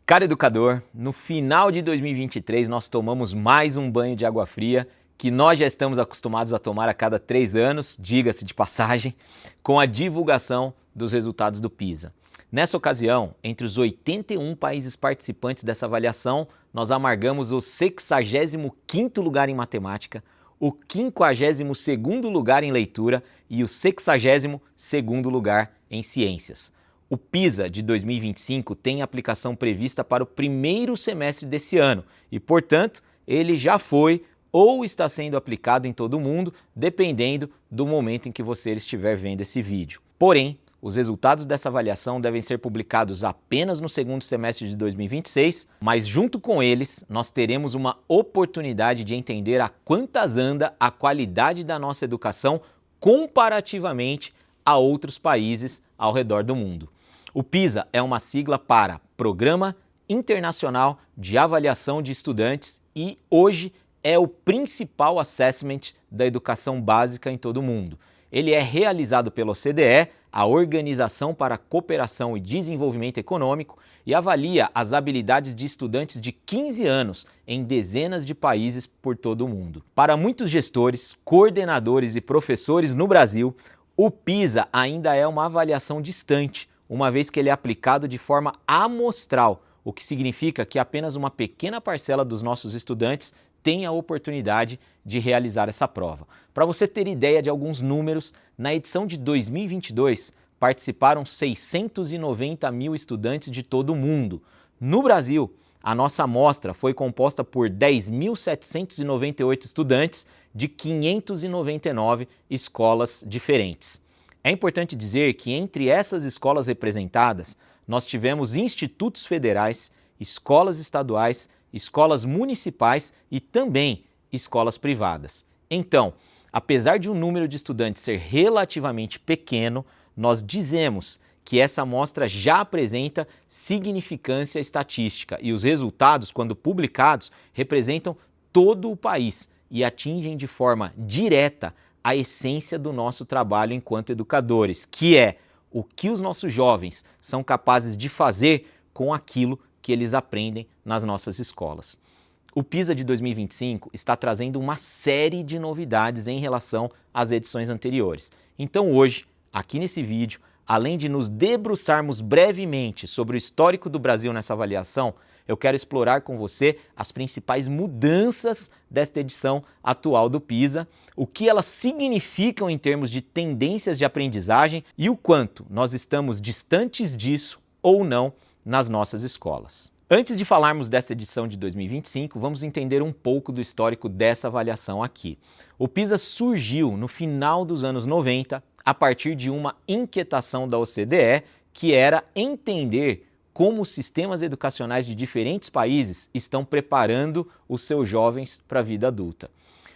Cara educador, no final de 2023 nós tomamos mais um banho de água fria que nós já estamos acostumados a tomar a cada 3 anos, diga-se de passagem, com a divulgação dos resultados do PISA. Nessa ocasião, entre os 81 países participantes dessa avaliação, nós amargamos o 65º lugar em matemática, o 52º lugar em leitura e o 62º lugar em ciências. O PISA de 2025 tem aplicação prevista para o primeiro semestre desse ano e, portanto, ele já foi ou está sendo aplicado em todo o mundo, dependendo do momento em que você estiver vendo esse vídeo. Porém, os resultados dessa avaliação devem ser publicados apenas no segundo semestre de 2026, mas junto com eles nós teremos uma oportunidade de entender a quantas anda a qualidade da nossa educação comparativamente a outros países ao redor do mundo. O PISA é uma sigla para Programa Internacional de Avaliação de Estudantes e hoje é o principal assessment da educação básica em todo o mundo. Ele é realizado pela OCDE, a Organização para a Cooperação e Desenvolvimento Econômico, e avalia as habilidades de estudantes de 15 anos em dezenas de países por todo o mundo. Para muitos gestores, coordenadores e professores no Brasil, o PISA ainda é uma avaliação distante, uma vez que ele é aplicado de forma amostral, o que significa que apenas uma pequena parcela dos nossos estudantes tem a oportunidade de realizar essa prova. Para você ter ideia de alguns números, na edição de 2022 participaram 690 mil estudantes de todo o mundo. No Brasil, a nossa amostra foi composta por 10.798 estudantes de 599 escolas diferentes. É importante dizer que entre essas escolas representadas, nós tivemos institutos federais, escolas estaduais, escolas municipais e também escolas privadas. Então, apesar de o número de estudantes ser relativamente pequeno, nós dizemos que essa amostra já apresenta significância estatística e os resultados, quando publicados, representam todo o país e atingem de forma direta a essência do nosso trabalho enquanto educadores, que é o que os nossos jovens são capazes de fazer com aquilo que eles aprendem nas nossas escolas. O PISA de 2025 está trazendo uma série de novidades em relação às edições anteriores. Então hoje, aqui nesse vídeo, além de nos debruçarmos brevemente sobre o histórico do Brasil nessa avaliação, eu quero explorar com você as principais mudanças desta edição atual do PISA, o que elas significam em termos de tendências de aprendizagem e o quanto nós estamos distantes disso ou não nas nossas escolas. Antes de falarmos desta edição de 2025, vamos entender um pouco do histórico dessa avaliação aqui. O PISA surgiu no final dos anos 90 a partir de uma inquietação da OCDE, que era entender como os sistemas educacionais de diferentes países estão preparando os seus jovens para a vida adulta.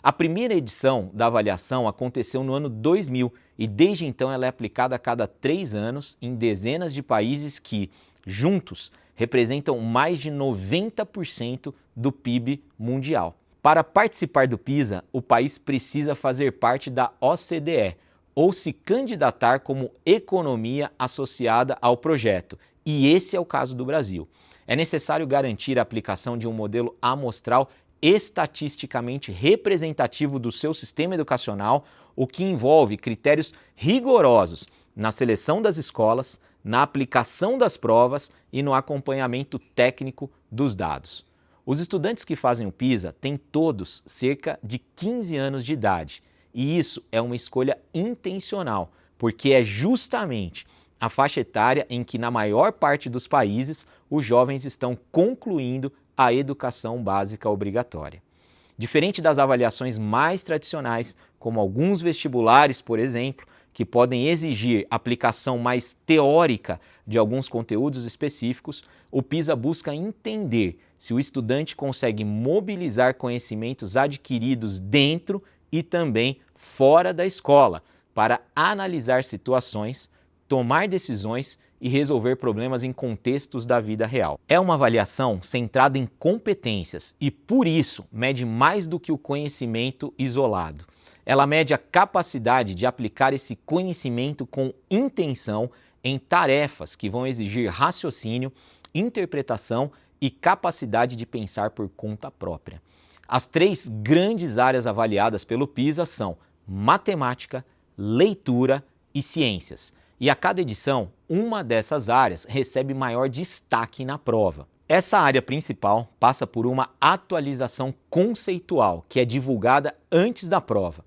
A primeira edição da avaliação aconteceu no ano 2000 e desde então ela é aplicada a cada 3 anos em dezenas de países que, juntos, representam mais de 90% do PIB mundial. Para participar do PISA, o país precisa fazer parte da OCDE ou se candidatar como economia associada ao projeto. E esse é o caso do Brasil. É necessário garantir a aplicação de um modelo amostral estatisticamente representativo do seu sistema educacional, o que envolve critérios rigorosos na seleção das escolas, na aplicação das provas e no acompanhamento técnico dos dados. Os estudantes que fazem o PISA têm todos cerca de 15 anos de idade, e isso é uma escolha intencional, porque é justamente a faixa etária em que, na maior parte dos países, os jovens estão concluindo a educação básica obrigatória. Diferente das avaliações mais tradicionais, como alguns vestibulares, por exemplo, que podem exigir aplicação mais teórica de alguns conteúdos específicos, o PISA busca entender se o estudante consegue mobilizar conhecimentos adquiridos dentro e também fora da escola para analisar situações, tomar decisões e resolver problemas em contextos da vida real. É uma avaliação centrada em competências e, por isso, mede mais do que o conhecimento isolado. Ela mede a capacidade de aplicar esse conhecimento com intenção em tarefas que vão exigir raciocínio, interpretação e capacidade de pensar por conta própria. As 3 grandes áreas avaliadas pelo PISA são matemática, leitura e ciências. E a cada edição, uma dessas áreas recebe maior destaque na prova. Essa área principal passa por uma atualização conceitual, que é divulgada antes da prova.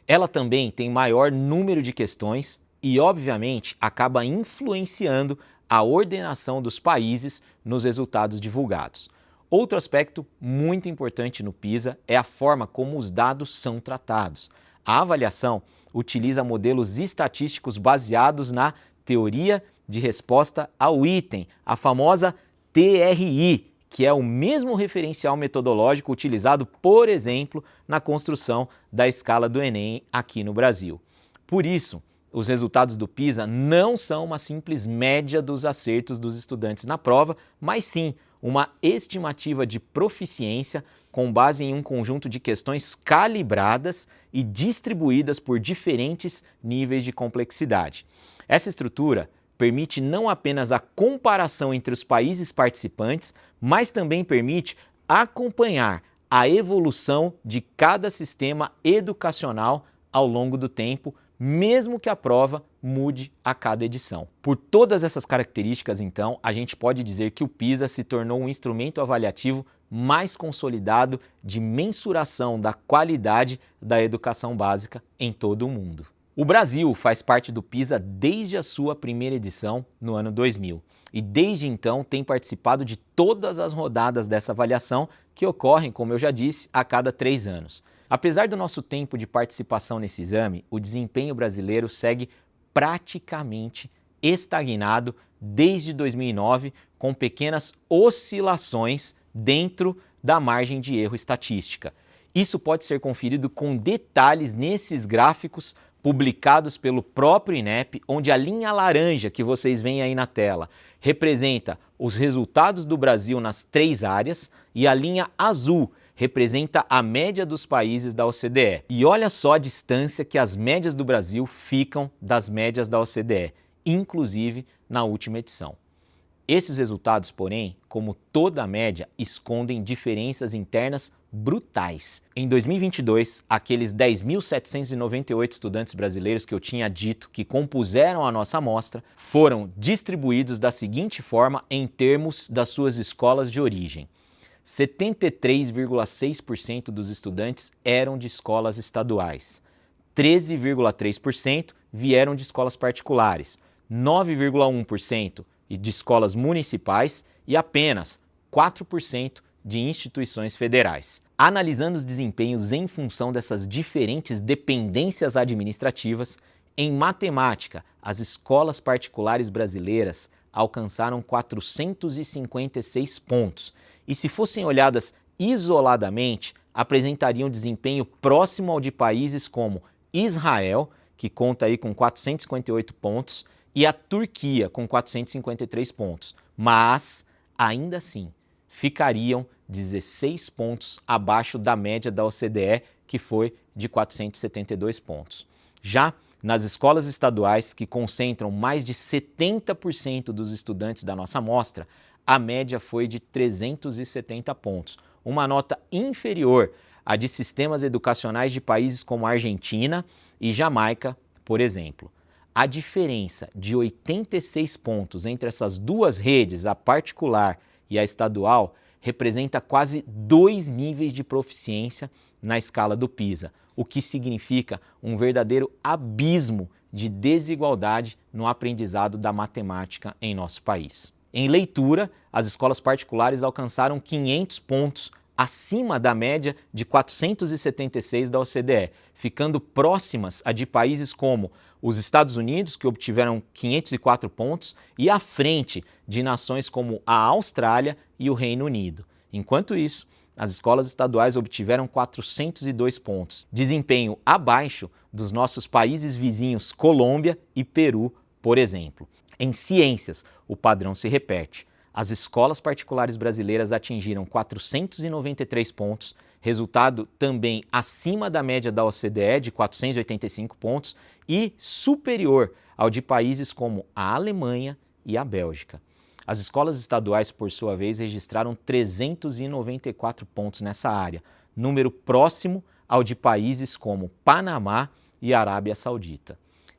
Ela também tem maior número de questões e, obviamente, acaba influenciando a ordenação dos países nos resultados divulgados. Outro aspecto muito importante no PISA é a forma como os dados são tratados. A avaliação utiliza modelos estatísticos baseados na teoria de resposta ao item, a famosa TRI, que é o mesmo referencial metodológico utilizado, por exemplo, na construção da escala do Enem aqui no Brasil. Por isso, os resultados do PISA não são uma simples média dos acertos dos estudantes na prova, mas sim uma estimativa de proficiência com base em um conjunto de questões calibradas e distribuídas por diferentes níveis de complexidade. Essa estrutura permite não apenas a comparação entre os países participantes, mas também permite acompanhar a evolução de cada sistema educacional ao longo do tempo, mesmo que a prova mude a cada edição. Por todas essas características, então, a gente pode dizer que o PISA se tornou um instrumento avaliativo mais consolidado de mensuração da qualidade da educação básica em todo o mundo. O Brasil faz parte do PISA desde a sua primeira edição, no ano 2000, e desde então tem participado de todas as rodadas dessa avaliação, que ocorrem, como eu já disse, a cada 3 anos. Apesar do nosso tempo de participação nesse exame, o desempenho brasileiro segue praticamente estagnado desde 2009, com pequenas oscilações dentro da margem de erro estatística. Isso pode ser conferido com detalhes nesses gráficos publicados pelo próprio INEP, onde a linha laranja que vocês veem aí na tela representa os resultados do Brasil nas 3 áreas e a linha azul representa a média dos países da OCDE. E olha só a distância que as médias do Brasil ficam das médias da OCDE, inclusive na última edição. Esses resultados, porém, como toda a média, escondem diferenças internas brutais. Em 2022, aqueles 10.798 estudantes brasileiros que eu tinha dito que compuseram a nossa amostra foram distribuídos da seguinte forma em termos das suas escolas de origem. 73,6% dos estudantes eram de escolas estaduais, 13,3% vieram de escolas particulares, 9,1% de escolas municipais e apenas 4% de instituições federais. Analisando os desempenhos em função dessas diferentes dependências administrativas, em matemática, as escolas particulares brasileiras alcançaram 456 pontos, e se fossem olhadas isoladamente, apresentariam desempenho próximo ao de países como Israel, que conta aí com 458 pontos, e a Turquia, com 453 pontos. Mas, ainda assim, ficariam 16 pontos abaixo da média da OCDE, que foi de 472 pontos. Já nas escolas estaduais, que concentram mais de 70% dos estudantes da nossa amostra, a média foi de 370 pontos, uma nota inferior à de sistemas educacionais de países como Argentina e Jamaica, por exemplo. A diferença de 86 pontos entre essas duas redes, a particular e a estadual, representa quase 2 níveis de proficiência na escala do PISA, o que significa um verdadeiro abismo de desigualdade no aprendizado da matemática em nosso país. Em leitura, as escolas particulares alcançaram 500 pontos acima da média de 476 da OCDE, ficando próximas a de países como os Estados Unidos, que obtiveram 504 pontos, e à frente de nações como a Austrália e o Reino Unido. Enquanto isso, as escolas estaduais obtiveram 402 pontos, desempenho abaixo dos nossos países vizinhos Colômbia e Peru, por exemplo. Em ciências, o padrão se repete. As escolas particulares brasileiras atingiram 493 pontos, resultado também acima da média da OCDE de 485 pontos e superior ao de países como a Alemanha e a Bélgica. As escolas estaduais, por sua vez, registraram 394 pontos nessa área, número próximo ao de países como Panamá e Arábia Saudita.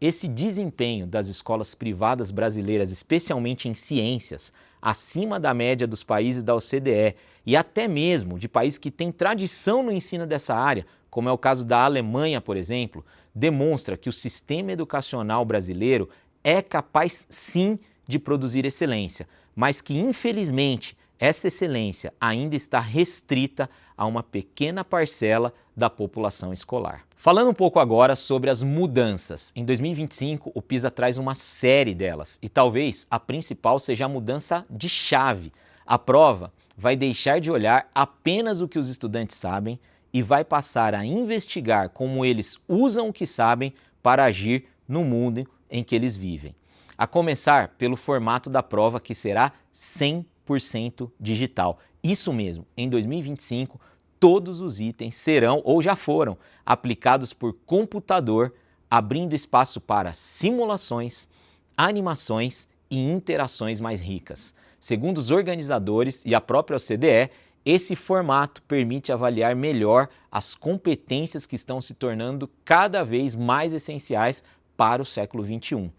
Esse desempenho das escolas privadas brasileiras, especialmente em ciências, acima da média dos países da OCDE e até mesmo de países que têm tradição no ensino dessa área, como é o caso da Alemanha, por exemplo, demonstra que o sistema educacional brasileiro é capaz sim de produzir excelência, mas que infelizmente essa excelência ainda está restrita a uma pequena parcela da população escolar. Falando um pouco agora sobre as mudanças. Em 2025, o PISA traz uma série delas e talvez a principal seja a mudança de chave. A prova vai deixar de olhar apenas o que os estudantes sabem e vai passar a investigar como eles usam o que sabem para agir no mundo em que eles vivem. A começar pelo formato da prova, que será 100% digital. Isso mesmo, em 2025, todos os itens serão ou já foram aplicados por computador, abrindo espaço para simulações, animações e interações mais ricas. Segundo os organizadores e a própria OCDE, esse formato permite avaliar melhor as competências que estão se tornando cada vez mais essenciais para o século XXI.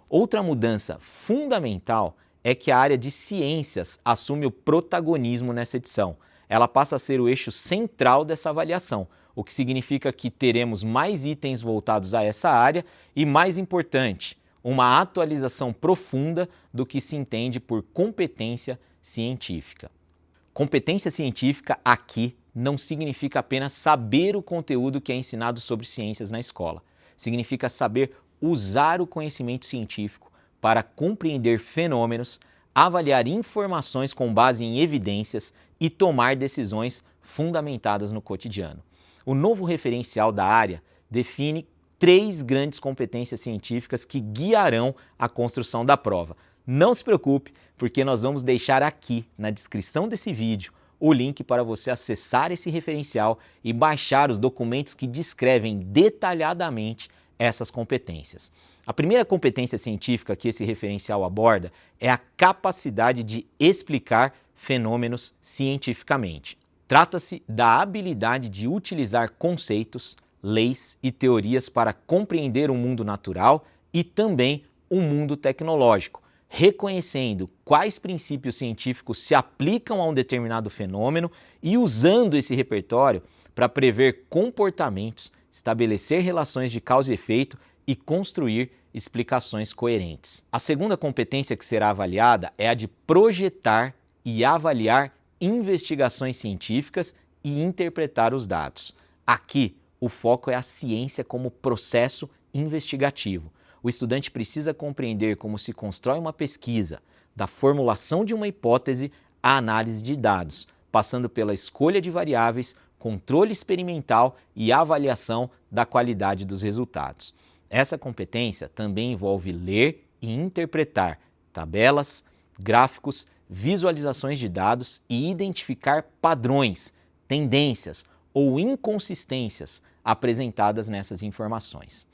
Outra mudança fundamental é que a área de ciências assume o protagonismo nessa edição. Ela passa a ser o eixo central dessa avaliação, o que significa que teremos mais itens voltados a essa área e, mais importante, uma atualização profunda do que se entende por competência científica. Competência científica aqui não significa apenas saber o conteúdo que é ensinado sobre ciências na escola. Significa saber usar o conhecimento científico para compreender fenômenos, avaliar informações com base em evidências e tomar decisões fundamentadas no cotidiano. O novo referencial da área define 3 grandes competências científicas que guiarão a construção da prova. Não se preocupe, porque nós vamos deixar aqui na descrição desse vídeo o link para você acessar esse referencial e baixar os documentos que descrevem detalhadamente essas competências. A primeira competência científica que esse referencial aborda é a capacidade de explicar fenômenos cientificamente. Trata-se da habilidade de utilizar conceitos, leis e teorias para compreender o mundo natural e também o mundo tecnológico, reconhecendo quais princípios científicos se aplicam a um determinado fenômeno e usando esse repertório para prever comportamentos, estabelecer relações de causa e efeito e construir explicações coerentes. A segunda competência que será avaliada é a de projetar e avaliar investigações científicas e interpretar os dados. Aqui, o foco é a ciência como processo investigativo. O estudante precisa compreender como se constrói uma pesquisa, da formulação de uma hipótese à análise de dados, passando pela escolha de variáveis, controle experimental e avaliação da qualidade dos resultados. Essa competência também envolve ler e interpretar tabelas, gráficos, visualizações de dados e identificar padrões, tendências ou inconsistências apresentadas nessas informações.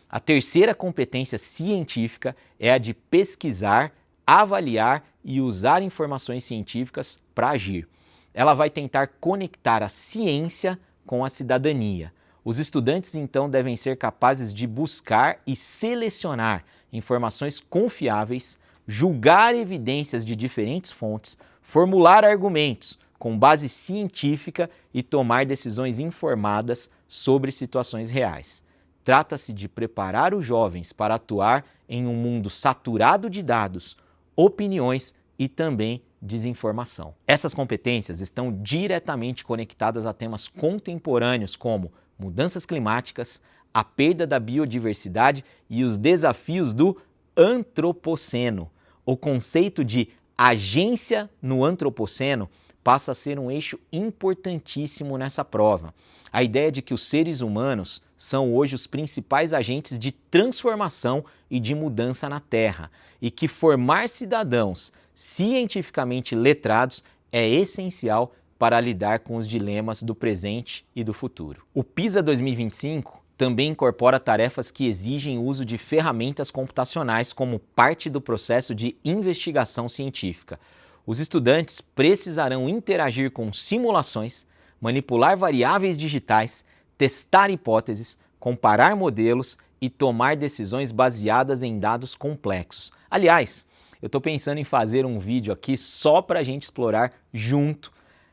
A terceira competência científica é a de pesquisar, avaliar e usar informações científicas para agir. Ela vai tentar conectar a ciência com a cidadania. Os estudantes, então, devem ser capazes de buscar e selecionar informações confiáveis, julgar evidências de diferentes fontes, formular argumentos com base científica e tomar decisões informadas sobre situações reais. Trata-se de preparar os jovens para atuar em um mundo saturado de dados, opiniões e também desinformação. Essas competências estão diretamente conectadas a temas contemporâneos como mudanças climáticas, a perda da biodiversidade e os desafios do antropoceno. O conceito de agência no antropoceno passa a ser um eixo importantíssimo nessa prova. A ideia de que os seres humanos são hoje os principais agentes de transformação e de mudança na Terra, e que formar cidadãos cientificamente letrados é essencial para lidar com os dilemas do presente e do futuro. O PISA 2025 também incorpora tarefas que exigem o uso de ferramentas computacionais como parte do processo de investigação científica. Os estudantes precisarão interagir com simulações, manipular variáveis digitais, testar hipóteses, comparar modelos e tomar decisões baseadas em dados complexos. Aliás, eu estou pensando em fazer um vídeo aqui só para a gente explorar junto,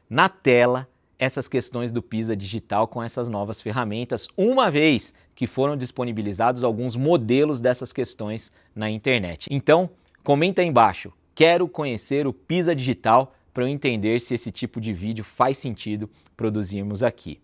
na tela, essas questões do PISA digital com essas novas ferramentas, uma vez que foram disponibilizados alguns modelos dessas questões na internet. Então, comenta aí embaixo, quero conhecer o PISA digital para eu entender se esse tipo de vídeo faz sentido produzirmos aqui.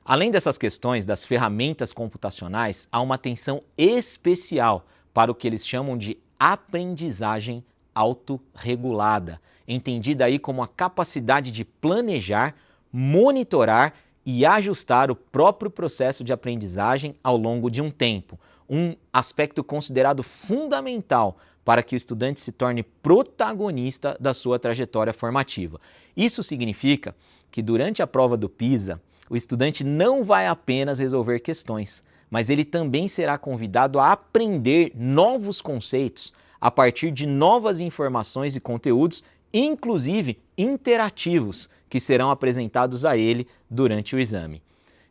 Além dessas questões das ferramentas computacionais, há uma atenção especial para o que eles chamam de aprendizagem autorregulada, entendida aí como a capacidade de planejar, monitorar e ajustar o próprio processo de aprendizagem ao longo de um tempo, um aspecto considerado fundamental para que o estudante se torne protagonista da sua trajetória formativa. Isso significa que durante a prova do PISA, o estudante não vai apenas resolver questões, mas ele também será convidado a aprender novos conceitos a partir de novas informações e conteúdos, inclusive interativos, que serão apresentados a ele durante o exame.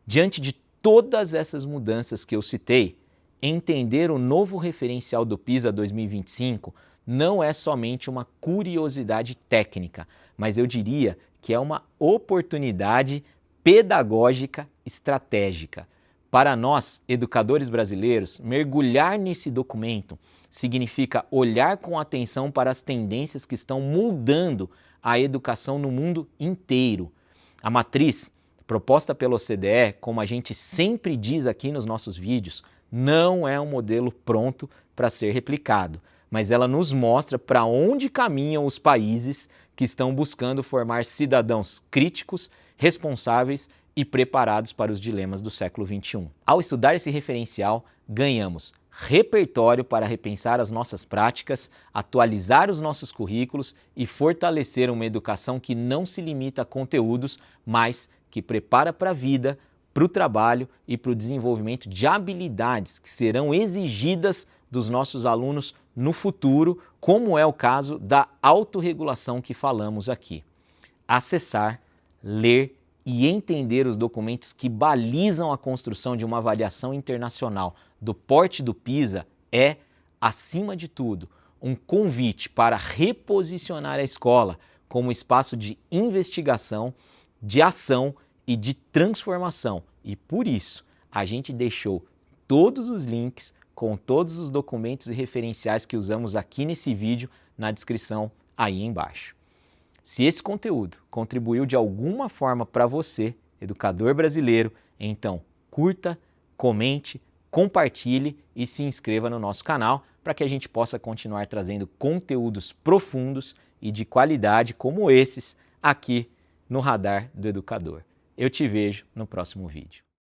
Diante de todas essas mudanças que eu citei, entender o novo referencial do PISA 2025 não é somente uma curiosidade técnica, mas eu diria que é uma oportunidade pedagógica estratégica. Para nós, educadores brasileiros, mergulhar nesse documento significa olhar com atenção para as tendências que estão mudando a educação no mundo inteiro. A matriz, proposta pela OCDE, como a gente sempre diz aqui nos nossos vídeos, não é um modelo pronto para ser replicado, mas ela nos mostra para onde caminham os países que estão buscando formar cidadãos críticos, responsáveis e preparados para os dilemas do século XXI. Ao estudar esse referencial, ganhamos repertório para repensar as nossas práticas, atualizar os nossos currículos e fortalecer uma educação que não se limita a conteúdos, mas que prepara para a vida, para o trabalho e para o desenvolvimento de habilidades que serão exigidas dos nossos alunos no futuro, como é o caso da autorregulação que falamos aqui. Acessar, ler e entender os documentos que balizam a construção de uma avaliação internacional do porte do PISA é, acima de tudo, um convite para reposicionar a escola como espaço de investigação, de ação e de transformação. E por isso, a gente deixou todos os links com todos os documentos e referenciais que usamos aqui nesse vídeo na descrição aí embaixo. Se esse conteúdo contribuiu de alguma forma para você, educador brasileiro, então curta, comente, compartilhe e se inscreva no nosso canal para que a gente possa continuar trazendo conteúdos profundos e de qualidade como esses aqui no Radar do Educador. Eu te vejo no próximo vídeo.